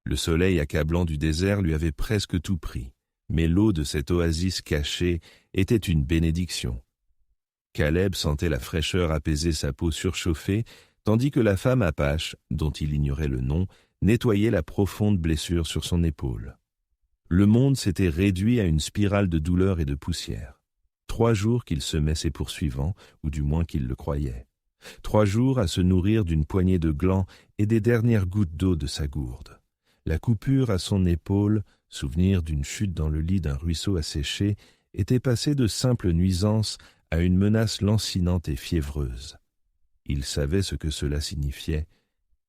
Le soleil accablant du désert lui avait presque tout pris, mais l'eau de cette oasis cachée était une bénédiction. Caleb sentait la fraîcheur apaiser sa peau surchauffée, tandis que la femme apache, dont il ignorait le nom, nettoyait la profonde blessure sur son épaule. Le monde s'était réduit à une spirale de douleur et de poussière. 3 jours qu'il semait ses poursuivants, ou du moins qu'il le croyait. 3 jours à se nourrir d'une poignée de glands et des dernières gouttes d'eau de sa gourde. La coupure à son épaule, souvenir d'une chute dans le lit d'un ruisseau asséché, était passée de simple nuisance à une menace lancinante et fiévreuse. Il savait ce que cela signifiait.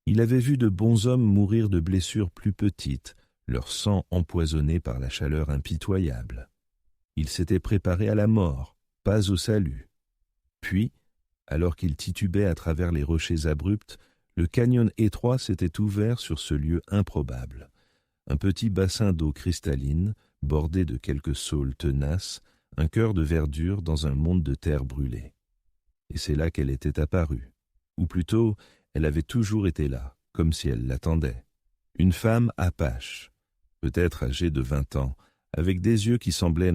Il avait vu de bons hommes mourir de blessures plus petites, leur sang empoisonné par la chaleur impitoyable. Il s'était préparé à la mort, pas au salut. Puis, alors qu'il titubait à travers les rochers abrupts, le canyon étroit s'était ouvert sur ce lieu improbable. Un petit bassin d'eau cristalline, bordé de quelques saules tenaces, un cœur de verdure dans un monde de terre brûlée. Et c'est là qu'elle était apparue. Ou plutôt, elle avait toujours été là, comme si elle l'attendait. Une femme apache, peut-être âgée de 20 ans, avec des yeux qui semblaient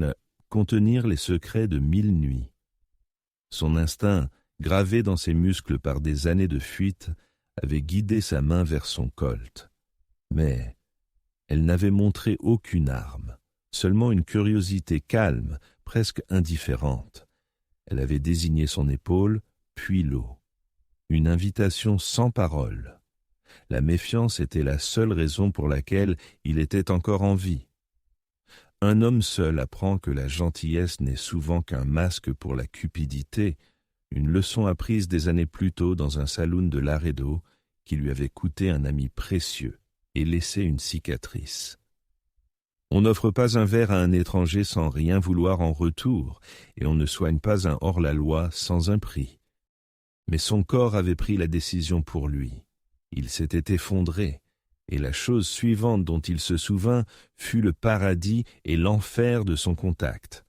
contenir les secrets de 1000 nuits. Son instinct, gravé dans ses muscles par des années de fuite, avait guidé sa main vers son colt. Mais elle n'avait montré aucune arme, seulement une curiosité calme, presque indifférente. Elle avait désigné son épaule, puis l'eau. Une invitation sans parole. La méfiance était la seule raison pour laquelle il était encore en vie. Un homme seul apprend que la gentillesse n'est souvent qu'un masque pour la cupidité, une leçon apprise des années plus tôt dans un saloon de Laredo qui lui avait coûté un ami précieux et laissé une cicatrice. On n'offre pas un verre à un étranger sans rien vouloir en retour, et on ne soigne pas un hors-la-loi sans un prix. Mais son corps avait pris la décision pour lui. Il s'était effondré, et la chose suivante dont il se souvint fut le paradis et l'enfer de son contact.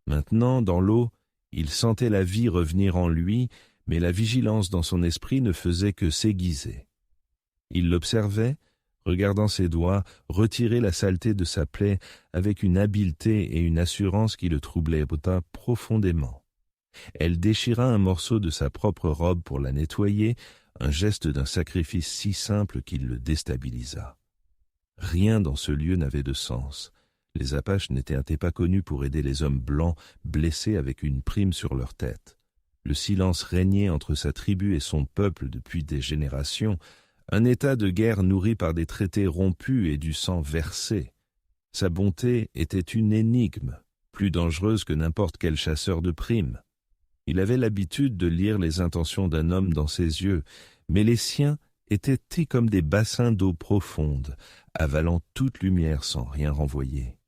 Maintenant, dans l'eau, il sentait la vie revenir en lui, mais la vigilance dans son esprit ne faisait que s'aiguiser. Il l'observait, regardant ses doigts retirer la saleté de sa plaie avec une habileté et une assurance qui le troublaient profondément. Elle déchira un morceau de sa propre robe pour la nettoyer, un geste d'un sacrifice si simple qu'il le déstabilisa. Rien dans ce lieu n'avait de sens. Les Apaches n'étaient pas connus pour aider les hommes blancs blessés avec une prime sur leur tête. Le silence régnait entre sa tribu et son peuple depuis des générations, un état de guerre nourri par des traités rompus et du sang versé. Sa bonté était une énigme, plus dangereuse que n'importe quel chasseur de primes. Il avait l'habitude de lire les intentions d'un homme dans ses yeux, mais les siens étaient comme des bassins d'eau profonde, avalant toute lumière sans rien renvoyer.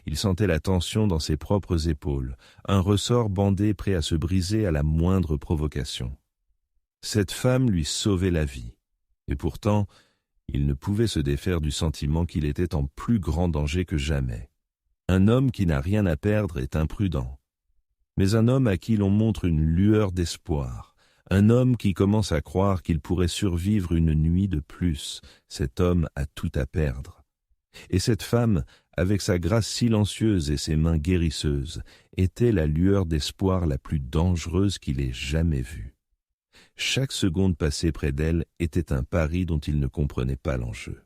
Il sentait la tension dans ses propres épaules, un ressort bandé prêt à se briser à la moindre provocation. Cette femme lui sauvait la vie, et pourtant, il ne pouvait se défaire du sentiment qu'il était en plus grand danger que jamais. Un homme qui n'a rien à perdre est imprudent, mais un homme à qui l'on montre une lueur d'espoir, un homme qui commence à croire qu'il pourrait survivre une nuit de plus, cet homme a tout à perdre. Et cette femme, avec sa grâce silencieuse et ses mains guérisseuses, était la lueur d'espoir la plus dangereuse qu'il ait jamais vue. Chaque seconde passée près d'elle était un pari dont il ne comprenait pas l'enjeu.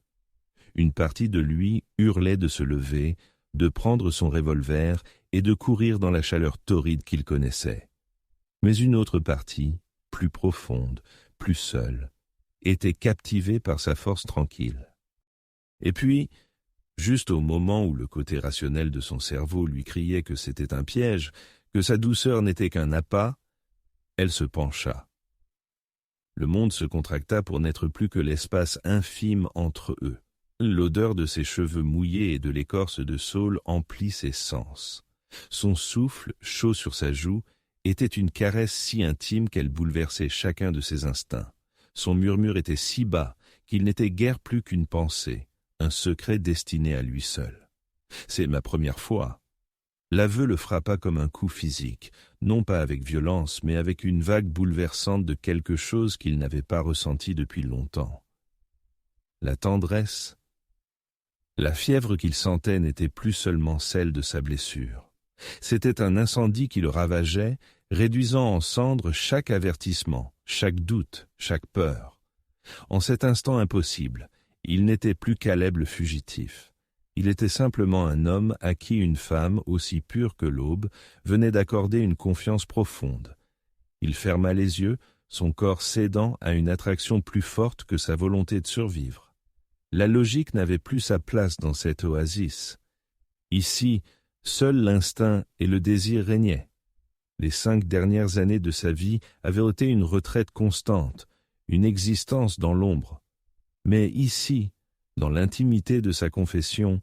Une partie de lui hurlait de se lever, de prendre son revolver et de courir dans la chaleur torride qu'il connaissait. Mais une autre partie, plus profonde, plus seule, était captivée par sa force tranquille. Et puis, juste au moment où le côté rationnel de son cerveau lui criait que c'était un piège, que sa douceur n'était qu'un appât, elle se pencha. Le monde se contracta pour n'être plus que l'espace infime entre eux. L'odeur de ses cheveux mouillés et de l'écorce de saule emplit ses sens. Son souffle, chaud sur sa joue, était une caresse si intime qu'elle bouleversait chacun de ses instincts. Son murmure était si bas qu'il n'était guère plus qu'une pensée, un secret destiné à lui seul. « C'est ma première fois ». L'aveu le frappa comme un coup physique, non pas avec violence, mais avec une vague bouleversante de quelque chose qu'il n'avait pas ressenti depuis longtemps. La tendresse, La fièvre qu'il sentait n'était plus seulement celle de sa blessure. C'était un incendie qui le ravageait, réduisant en cendres chaque avertissement, chaque doute, chaque peur. En cet instant impossible, il n'était plus Caleb le fugitif. Il était simplement un homme à qui une femme, aussi pure que l'aube, venait d'accorder une confiance profonde. Il ferma les yeux, son corps cédant à une attraction plus forte que sa volonté de survivre. La logique n'avait plus sa place dans cette oasis. Ici, seul l'instinct et le désir régnaient. Les 5 dernières années de sa vie avaient été une retraite constante, une existence dans l'ombre. Mais ici, dans l'intimité de sa confession,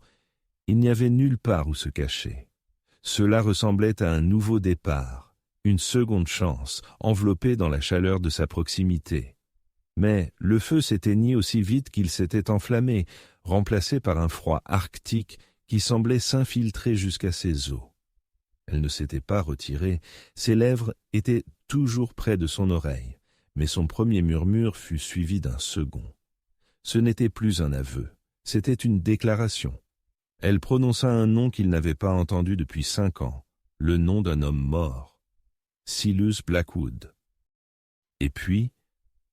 il n'y avait nulle part où se cacher. Cela ressemblait à un nouveau départ, une seconde chance, enveloppée dans la chaleur de sa proximité. Mais le feu s'éteignit aussi vite qu'il s'était enflammé, remplacé par un froid arctique qui semblait s'infiltrer jusqu'à ses os. Elle ne s'était pas retirée, ses lèvres étaient toujours près de son oreille, mais son premier murmure fut suivi d'un second. Ce n'était plus un aveu, c'était une déclaration. Elle prononça un nom qu'il n'avait pas entendu depuis 5 ans, le nom d'un homme mort, Silas Blackwood. Et puis,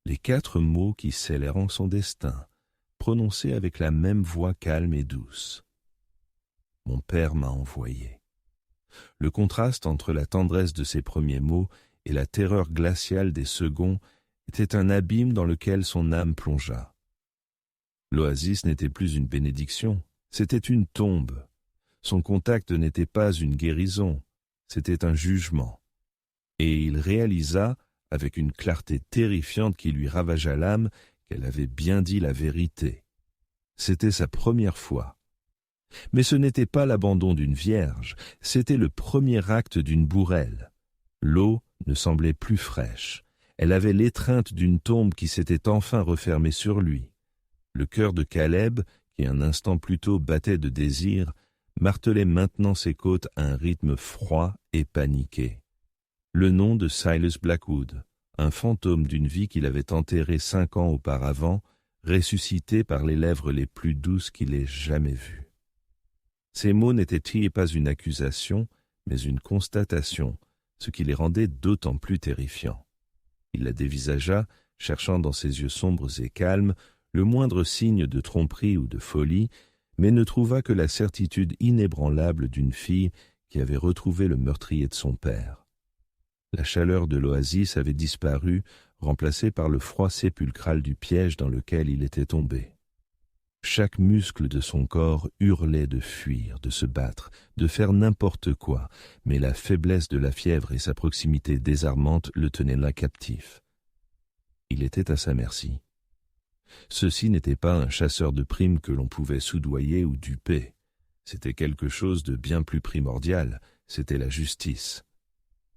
les 4 mots qui scellèrent son destin, prononcés avec la même voix calme et douce. Mon père m'a envoyé. Le contraste entre la tendresse de ses premiers mots et la terreur glaciale des seconds était un abîme dans lequel son âme plongea. L'oasis n'était plus une bénédiction, c'était une tombe. Son contact n'était pas une guérison, c'était un jugement. Et il réalisa, avec une clarté terrifiante qui lui ravagea l'âme, qu'elle avait bien dit la vérité. C'était sa première fois. Mais ce n'était pas l'abandon d'une vierge, c'était le premier acte d'une bourrelle. L'eau ne semblait plus fraîche. Elle avait l'étreinte d'une tombe qui s'était enfin refermée sur lui. Le cœur de Caleb, qui un instant plus tôt battait de désir, martelait maintenant ses côtes à un rythme froid et paniqué. Le nom de Silas Blackwood, un fantôme d'une vie qu'il avait enterrée 5 ans auparavant, ressuscité par les lèvres les plus douces qu'il ait jamais vues. Ces mots n'étaient-ils pas une accusation, mais une constatation, ce qui les rendait d'autant plus terrifiants. Il la dévisagea, cherchant dans ses yeux sombres et calmes le moindre signe de tromperie ou de folie, mais ne trouva que la certitude inébranlable d'une fille qui avait retrouvé le meurtrier de son père. La chaleur de l'oasis avait disparu, remplacée par le froid sépulcral du piège dans lequel il était tombé. Chaque muscle de son corps hurlait de fuir, de se battre, de faire n'importe quoi, mais la faiblesse de la fièvre et sa proximité désarmante le tenaient là captif. Il était à sa merci. Ceci n'était pas un chasseur de primes que l'on pouvait soudoyer ou duper. C'était quelque chose de bien plus primordial, c'était la justice.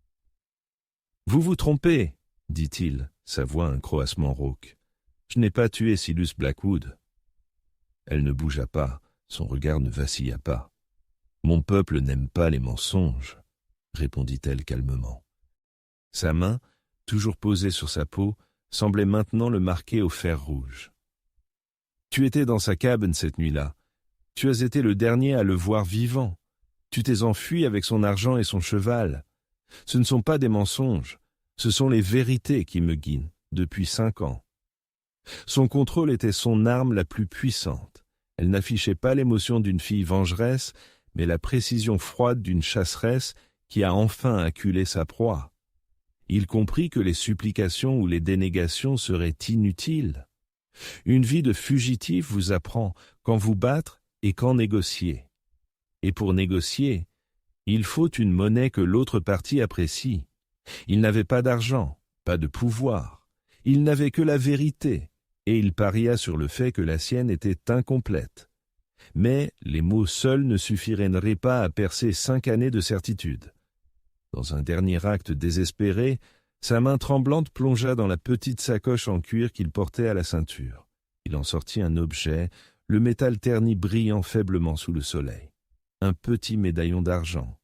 « Vous vous trompez, dit-il, sa voix un croassement rauque. Je n'ai pas tué Silas Blackwood. Elle ne bougea pas, son regard ne vacilla pas. « Mon peuple n'aime pas les mensonges, répondit-elle calmement. Sa main, toujours posée sur sa peau, semblait maintenant le marquer au fer rouge. « Tu étais dans sa cabane cette nuit-là. Tu as été le dernier à le voir vivant. Tu t'es enfui avec son argent et son cheval. Ce ne sont pas des mensonges, ce sont les vérités qui me guident depuis 5 ans. Son contrôle était son arme la plus puissante. Elle n'affichait pas l'émotion d'une fille vengeresse, mais la précision froide d'une chasseresse qui a enfin acculé sa proie. Il comprit que les supplications ou les dénégations seraient inutiles. Une vie de fugitif vous apprend quand vous battre et quand négocier. Et pour négocier, il faut une monnaie que l'autre partie apprécie. Il n'avait pas d'argent, pas de pouvoir. Il n'avait que la vérité, et il paria sur le fait que la sienne était incomplète. Mais les mots seuls ne suffiraient pas à percer 5 années de certitude. Dans un dernier acte désespéré, sa main tremblante plongea dans la petite sacoche en cuir qu'il portait à la ceinture. Il en sortit un objet, le métal terni brillant faiblement sous le soleil. Un petit médaillon d'argent.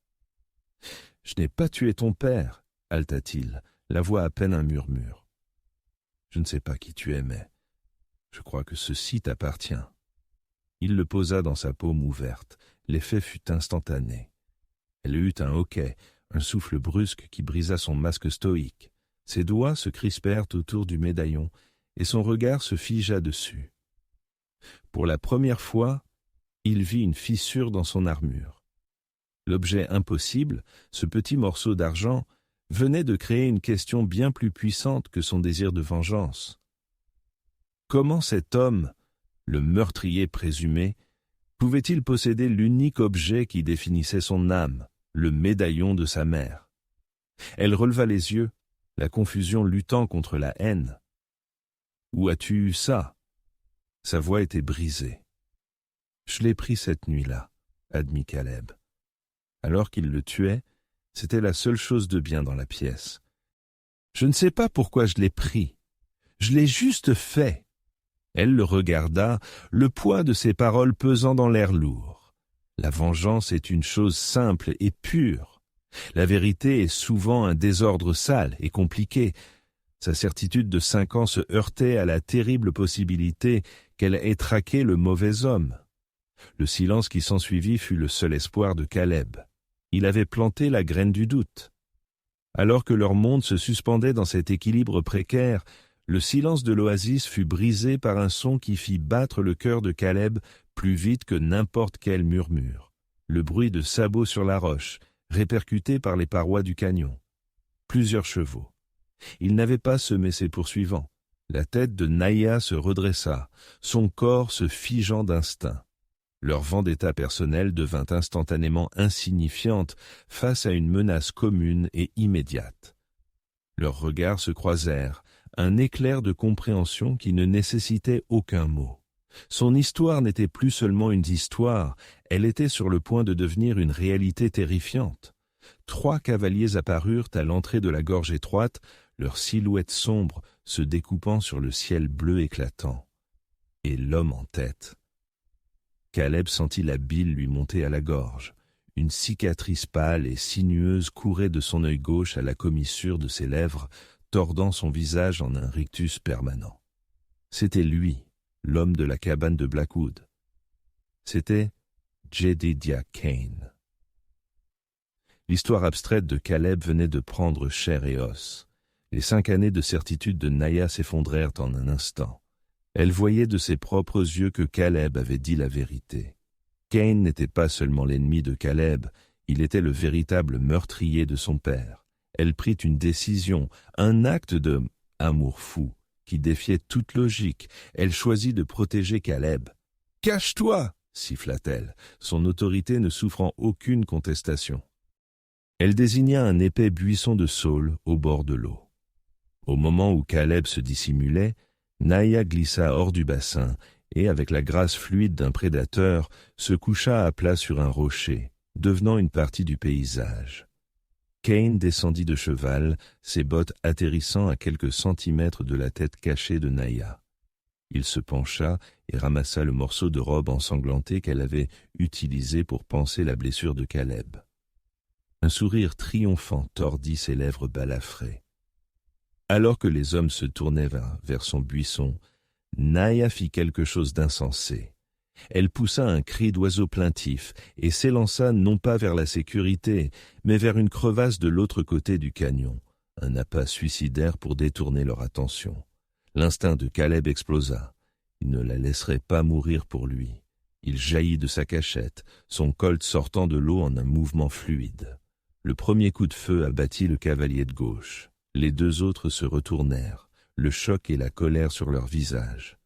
« Je n'ai pas tué ton père, haleta-t-il, la voix à peine un murmure. Je ne sais pas qui tu es, mais je crois que ceci t'appartient. Il le posa dans sa paume ouverte. L'effet fut instantané. Elle eut un hoquet, un souffle brusque qui brisa son masque stoïque. Ses doigts se crispèrent autour du médaillon et son regard se figea dessus. Pour la première fois, il vit une fissure dans son armure. L'objet impossible, ce petit morceau d'argent, venait de créer une question bien plus puissante que son désir de vengeance. Comment cet homme, le meurtrier présumé, pouvait-il posséder l'unique objet qui définissait son âme, le médaillon de sa mère? Elle releva les yeux, la confusion luttant contre la haine. « Où as-tu eu ça ?» Sa voix était brisée. « Je l'ai pris cette nuit-là, » admit Caleb. Alors qu'il le tuait, c'était la seule chose de bien dans la pièce. « Je ne sais pas pourquoi je l'ai pris. Je l'ai juste fait. » Elle le regarda, le poids de ses paroles pesant dans l'air lourd. La vengeance est une chose simple et pure. La vérité est souvent un désordre sale et compliqué. Sa certitude de 5 ans se heurtait à la terrible possibilité qu'elle ait traqué le mauvais homme. Le silence qui s'ensuivit fut le seul espoir de Caleb. Il avait planté la graine du doute. Alors que leur monde se suspendait dans cet équilibre précaire, le silence de l'oasis fut brisé par un son qui fit battre le cœur de Caleb plus vite que n'importe quel murmure. Le bruit de sabots sur la roche, répercuté par les parois du canyon. Plusieurs chevaux. Il n'avait pas semé ses poursuivants. La tête de Naïa se redressa, son corps se figeant d'instinct. Leur vendetta personnelle devint instantanément insignifiante face à une menace commune et immédiate. Leurs regards se croisèrent, un éclair de compréhension qui ne nécessitait aucun mot. Son histoire n'était plus seulement une histoire, elle était sur le point de devenir une réalité terrifiante. 3 cavaliers apparurent à l'entrée de la gorge étroite, leurs silhouettes sombres se découpant sur le ciel bleu éclatant. Et l'homme en tête. Caleb sentit la bile lui monter à la gorge. Une cicatrice pâle et sinueuse courait de son œil gauche à la commissure de ses lèvres, tordant son visage en un rictus permanent. C'était lui, l'homme de la cabane de Blackwood. C'était Jedediah Kane. L'histoire abstraite de Caleb venait de prendre chair et os. Les 5 années de certitude de Naïa s'effondrèrent en un instant. Elle voyait de ses propres yeux que Caleb avait dit la vérité. Kane n'était pas seulement l'ennemi de Caleb, il était le véritable meurtrier de son père. Elle prit une décision, un acte de amour fou, qui défiait toute logique. Elle choisit de protéger Caleb. « Cache-toi !» siffla-t-elle, son autorité ne souffrant aucune contestation. Elle désigna un épais buisson de saule au bord de l'eau. Au moment où Caleb se dissimulait, Naïa glissa hors du bassin et, avec la grâce fluide d'un prédateur, se coucha à plat sur un rocher, devenant une partie du paysage. Kane descendit de cheval, ses bottes atterrissant à quelques centimètres de la tête cachée de Naïa. Il se pencha et ramassa le morceau de robe ensanglantée qu'elle avait utilisé pour panser la blessure de Caleb. Un sourire triomphant tordit ses lèvres balafrées. Alors que les hommes se tournaient vers son buisson, Naïa fit quelque chose d'insensé. Elle poussa un cri d'oiseau plaintif et s'élança non pas vers la sécurité, mais vers une crevasse de l'autre côté du canyon, un appât suicidaire pour détourner leur attention. L'instinct de Caleb explosa. Il ne la laisserait pas mourir pour lui. Il jaillit de sa cachette, son colt sortant de l'eau en un mouvement fluide. Le premier coup de feu abattit le cavalier de gauche. Les 2 autres se retournèrent, le choc et la colère sur leurs visages.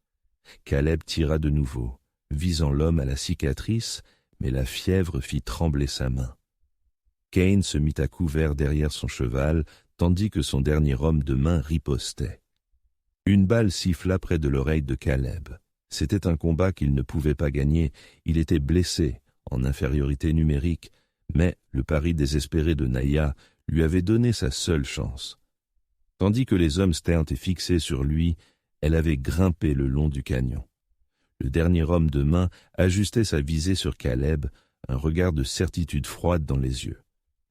Caleb tira de nouveau, visant l'homme à la cicatrice, mais la fièvre fit trembler sa main. Kane se mit à couvert derrière son cheval, tandis que son dernier homme de main ripostait. Une balle siffla près de l'oreille de Caleb. C'était un combat qu'il ne pouvait pas gagner, il était blessé, en infériorité numérique, mais le pari désespéré de Naïa lui avait donné sa seule chance. Tandis que les hommes sternes étaient fixés sur lui, elle avait grimpé le long du canyon. Le dernier homme de main ajustait sa visée sur Caleb, un regard de certitude froide dans les yeux.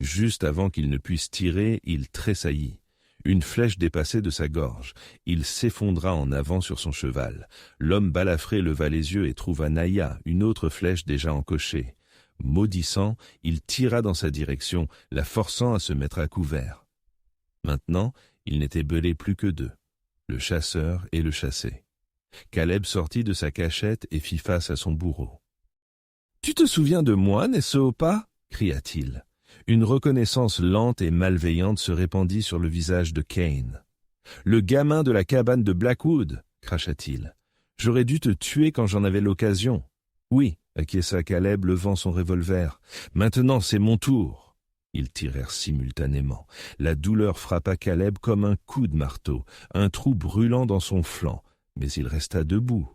Juste avant qu'il ne puisse tirer, il tressaillit. Une flèche dépassait de sa gorge. Il s'effondra en avant sur son cheval. L'homme balafré leva les yeux et trouva Naïa, une autre flèche déjà encochée. Maudissant, il tira dans sa direction, la forçant à se mettre à couvert. Maintenant, il n'était belé plus que deux, le chasseur et le chassé. Caleb sortit de sa cachette et fit face à son bourreau. « Tu te souviens de moi, n'est-ce pas » cria-t-il. Une reconnaissance lente et malveillante se répandit sur le visage de Kane. « Le gamin de la cabane de Blackwood » cracha-t-il. « J'aurais dû te tuer quand j'en avais l'occasion. »« Oui » acquiesça Caleb, levant son revolver. « Maintenant, c'est mon tour. » Ils tirèrent simultanément. La douleur frappa Caleb comme un coup de marteau, un trou brûlant dans son flanc, mais il resta debout.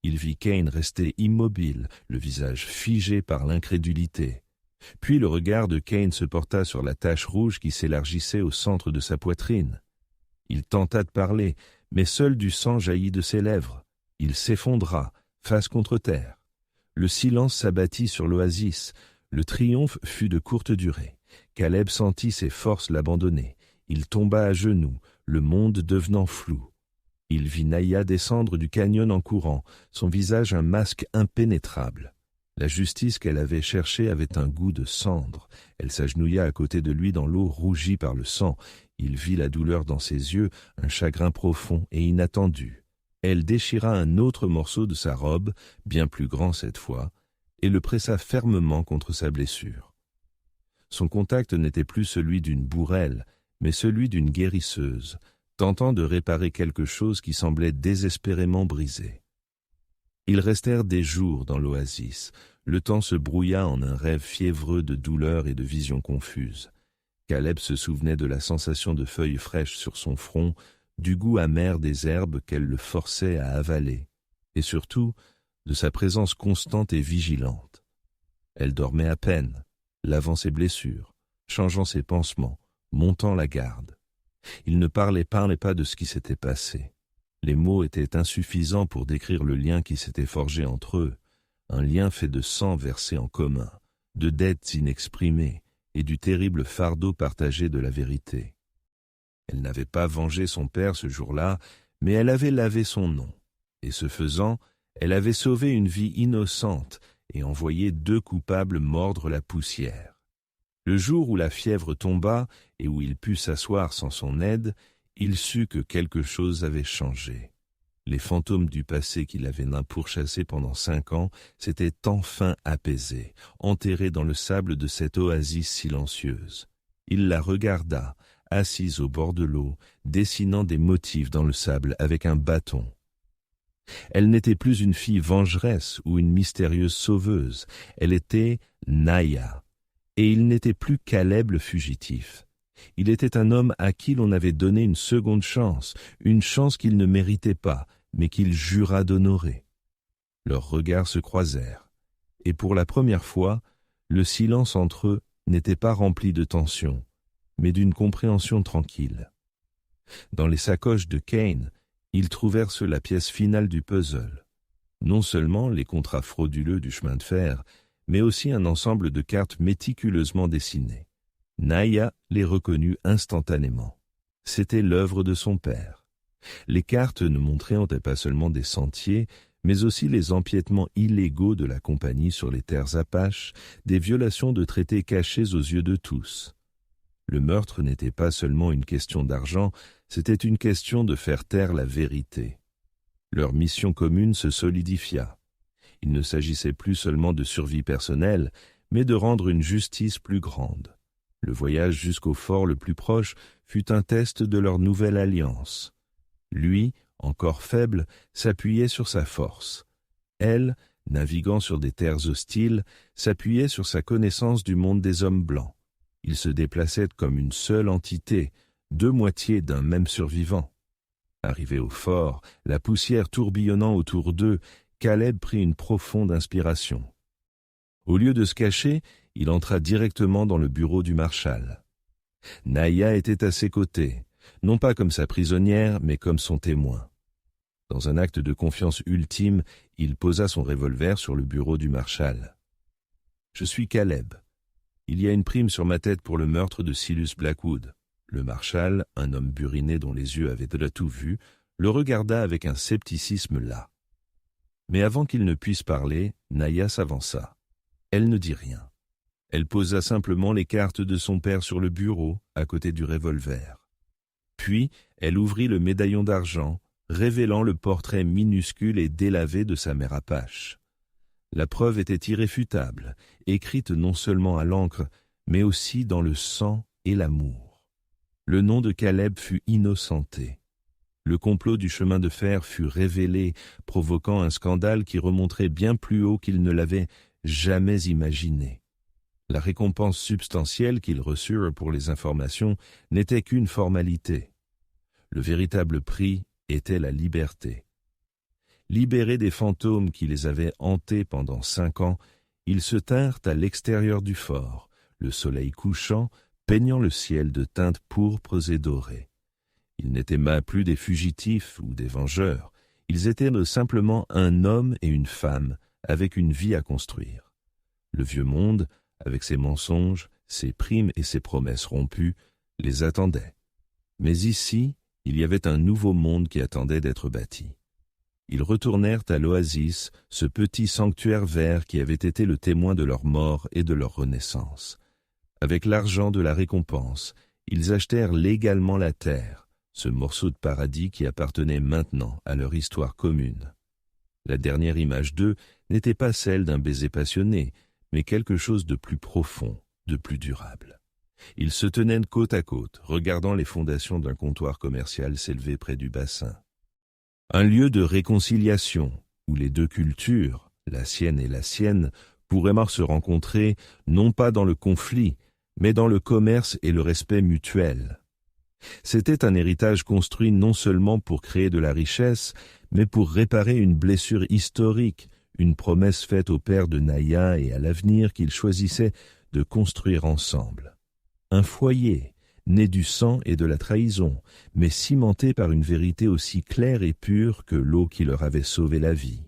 Il vit Kane rester immobile, le visage figé par l'incrédulité. Puis le regard de Kane se porta sur la tache rouge qui s'élargissait au centre de sa poitrine. Il tenta de parler, mais seul du sang jaillit de ses lèvres. Il s'effondra, face contre terre. Le silence s'abattit sur l'oasis. Le triomphe fut de courte durée. Caleb sentit ses forces l'abandonner. Il tomba à genoux, le monde devenant flou. Il vit Naïa descendre du canyon en courant, son visage un masque impénétrable. La justice qu'elle avait cherchée avait un goût de cendre. Elle s'agenouilla à côté de lui dans l'eau rougie par le sang. Il vit la douleur dans ses yeux, un chagrin profond et inattendu. Elle déchira un autre morceau de sa robe, bien plus grand cette fois, et le pressa fermement contre sa blessure. Son contact n'était plus celui d'une bourrelle, mais celui d'une guérisseuse, tentant de réparer quelque chose qui semblait désespérément brisé. Ils restèrent des jours dans l'oasis. Le temps se brouilla en un rêve fiévreux de douleur et de visions confuses. Caleb se souvenait de la sensation de feuilles fraîches sur son front, du goût amer des herbes qu'elle le forçait à avaler, et surtout de sa présence constante et vigilante. Elle dormait à peine, lavant ses blessures, changeant ses pansements, montant la garde. Il ne parlait pas de ce qui s'était passé. Les mots étaient insuffisants pour décrire le lien qui s'était forgé entre eux, un lien fait de sang versé en commun, de dettes inexprimées et du terrible fardeau partagé de la vérité. Elle n'avait pas vengé son père ce jour-là, mais elle avait lavé son nom, et ce faisant, elle avait sauvé une vie innocente et envoyé deux coupables mordre la poussière. Le jour où la fièvre tomba et où il put s'asseoir sans son aide, il sut que quelque chose avait changé. Les fantômes du passé qu'il avait pourchassés pendant 5 ans s'étaient enfin apaisés, enterrés dans le sable de cette oasis silencieuse. Il la regarda, assise au bord de l'eau, dessinant des motifs dans le sable avec un bâton. Elle n'était plus une fille vengeresse ou une mystérieuse sauveuse, elle était Naïa. Et il n'était plus Caleb le fugitif. Il était un homme à qui l'on avait donné une seconde chance, une chance qu'il ne méritait pas, mais qu'il jura d'honorer. Leurs regards se croisèrent, et pour la première fois, le silence entre eux n'était pas rempli de tension, mais d'une compréhension tranquille. Dans les sacoches de Kane, ils trouvèrent la pièce finale du puzzle. Non seulement les contrats frauduleux du chemin de fer, mais aussi un ensemble de cartes méticuleusement dessinées. Naïa les reconnut instantanément. C'était l'œuvre de son père. Les cartes ne montraient pas seulement des sentiers, mais aussi les empiètements illégaux de la compagnie sur les terres apaches, des violations de traités cachés aux yeux de tous. Le meurtre n'était pas seulement une question d'argent, c'était une question de faire taire la vérité. Leur mission commune se solidifia. Il ne s'agissait plus seulement de survie personnelle, mais de rendre une justice plus grande. Le voyage jusqu'au fort le plus proche fut un test de leur nouvelle alliance. Lui, encore faible, s'appuyait sur sa force. Elle, naviguant sur des terres hostiles, s'appuyait sur sa connaissance du monde des hommes blancs. Ils se déplaçaient comme une seule entité, deux moitiés d'un même survivant. Arrivé au fort, la poussière tourbillonnant autour d'eux, Caleb prit une profonde inspiration. Au lieu de se cacher, il entra directement dans le bureau du marshal. Naïa était à ses côtés, non pas comme sa prisonnière, mais comme son témoin. Dans un acte de confiance ultime, il posa son revolver sur le bureau du marshal. « Je suis Caleb. Il y a une prime sur ma tête pour le meurtre de Silas Blackwood. Le marshal, un homme buriné dont les yeux avaient déjà tout vu, le regarda avec un scepticisme las. Mais avant qu'il ne puisse parler, Naya s'avança. Elle ne dit rien. Elle posa simplement les cartes de son père sur le bureau, à côté du revolver. Puis, elle ouvrit le médaillon d'argent, révélant le portrait minuscule et délavé de sa mère Apache. La preuve était irréfutable, écrite non seulement à l'encre, mais aussi dans le sang et l'amour. Le nom de Caleb fut innocenté. Le complot du chemin de fer fut révélé, provoquant un scandale qui remonterait bien plus haut qu'ils ne l'avaient jamais imaginé. La récompense substantielle qu'ils reçurent pour les informations n'était qu'une formalité. Le véritable prix était la liberté. Libérés des fantômes qui les avaient hantés pendant 5 ans, ils se tinrent à l'extérieur du fort, le soleil couchant, peignant le ciel de teintes pourpres et dorées. Ils n'étaient même plus des fugitifs ou des vengeurs, ils étaient simplement un homme et une femme avec une vie à construire. Le vieux monde, avec ses mensonges, ses primes et ses promesses rompues, les attendait. Mais ici, il y avait un nouveau monde qui attendait d'être bâti. Ils retournèrent à l'oasis, ce petit sanctuaire vert qui avait été le témoin de leur mort et de leur renaissance. Avec l'argent de la récompense, ils achetèrent légalement la terre, ce morceau de paradis qui appartenait maintenant à leur histoire commune. La dernière image d'eux n'était pas celle d'un baiser passionné, mais quelque chose de plus profond, de plus durable. Ils se tenaient côte à côte, regardant les fondations d'un comptoir commercial s'élever près du bassin. Un lieu de réconciliation, où les deux cultures, la sienne et la sienne, pourraient se rencontrer non pas dans le conflit, mais dans le commerce et le respect mutuel. C'était un héritage construit non seulement pour créer de la richesse, mais pour réparer une blessure historique, une promesse faite au père de Naya et à l'avenir qu'ils choisissaient de construire ensemble. Un foyer, né du sang et de la trahison, mais cimenté par une vérité aussi claire et pure que l'eau qui leur avait sauvé la vie.